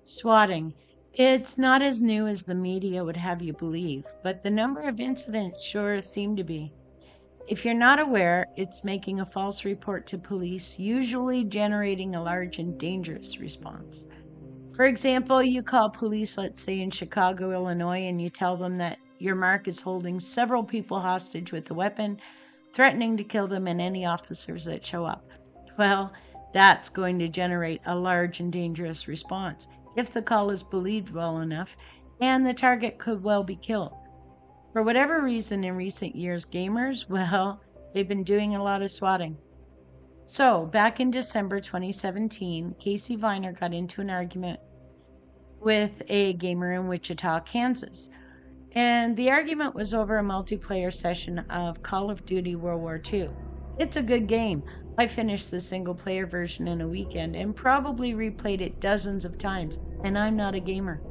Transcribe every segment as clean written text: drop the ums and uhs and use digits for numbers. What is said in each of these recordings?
Swatting. It's not as new as the media would have you believe, but the number of incidents sure seem to be. If you're not aware, it's making a false report to police, usually generating a large and dangerous response. For example, you call police, let's say in Chicago, Illinois, and you tell them that your mark is holding several people hostage with a weapon, threatening to kill them and any officers that show up. Well, that's going to generate a large and dangerous response if the call is believed well enough, and the target could well be killed. For whatever reason, in recent years, gamers, well, they've been doing a lot of swatting. So, back in December 2017, Casey Viner got into an argument with a gamer in Wichita, Kansas. And the argument was over a multiplayer session of Call of Duty World War II. It's a good game. I finished the single player version in a weekend and probably replayed it dozens of times, and I'm not a gamer.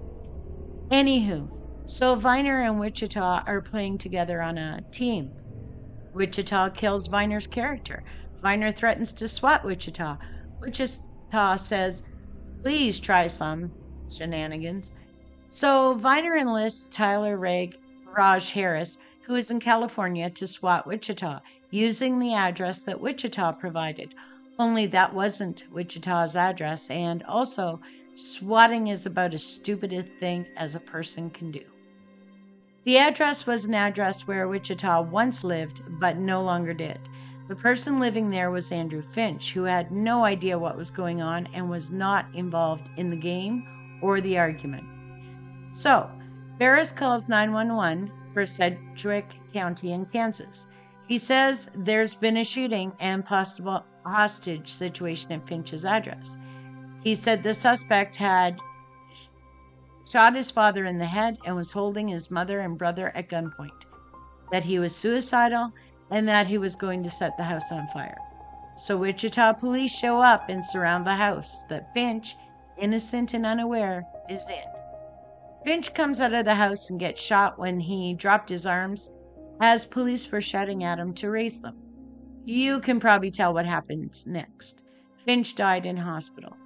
Anywho, so Viner and Wichita are playing together on a team. Wichita kills Viner's character. Viner threatens to swat Wichita. Wichita says, please try some shenanigans. So Viner enlists Tyler Raj Harris, who is in California, to swat Wichita, using the address that Wichita provided. Only that wasn't Wichita's address, and also, swatting is about as stupid a thing as a person can do. The address was an address where Wichita once lived, but no longer did. The person living there was Andrew Finch, who had no idea what was going on and was not involved in the game or the argument. So, Ferris calls 911 for Sedgwick County in Kansas. He says there's been a shooting and possible hostage situation at Finch's address. He said the suspect had shot his father in the head and was holding his mother and brother at gunpoint, that he was suicidal, and that he was going to set the house on fire. So Wichita police show up and surround the house that Finch, innocent and unaware, is in. Finch comes out of the house and gets shot when he dropped his arms as police were shouting at him to raise them. You can probably tell what happens next. Finch died in hospital.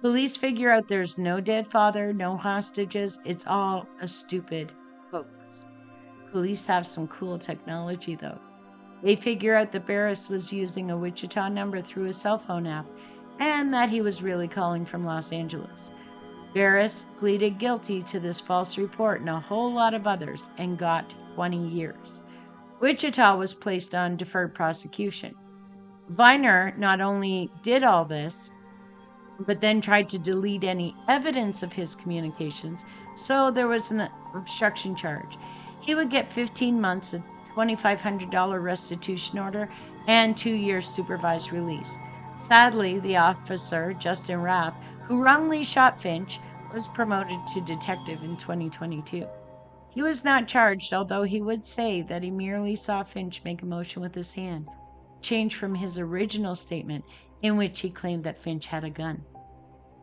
Police figure out there's no dead father, no hostages. It's all a stupid hoax. Police have some cool technology, though. They figure out that Barris was using a Wichita number through a cell phone app, and that he was really calling from Los Angeles. Barris pleaded guilty to this false report and a whole lot of others and got 20 years. Wichita was placed on deferred prosecution. Viner not only did all this, but then tried to delete any evidence of his communications, so there was an obstruction charge. He would get 15 months, a $2,500 restitution order, and 2 years supervised release. Sadly, the officer, Justin Rapp, who wrongly shot Finch, was promoted to detective in 2022. He was not charged, although he would say that he merely saw Finch make a motion with his hand, change from his original statement in which he claimed that Finch had a gun.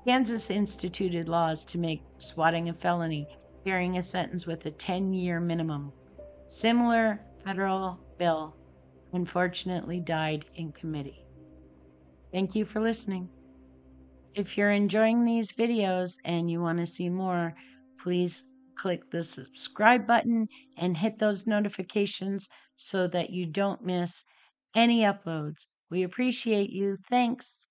Kansas instituted laws to make swatting a felony, carrying a sentence with a 10-year minimum. Similar federal bill unfortunately died in committee. Thank you for listening. If you're enjoying these videos and you want to see more, please click the subscribe button and hit those notifications so that you don't miss any uploads. We appreciate you. Thanks.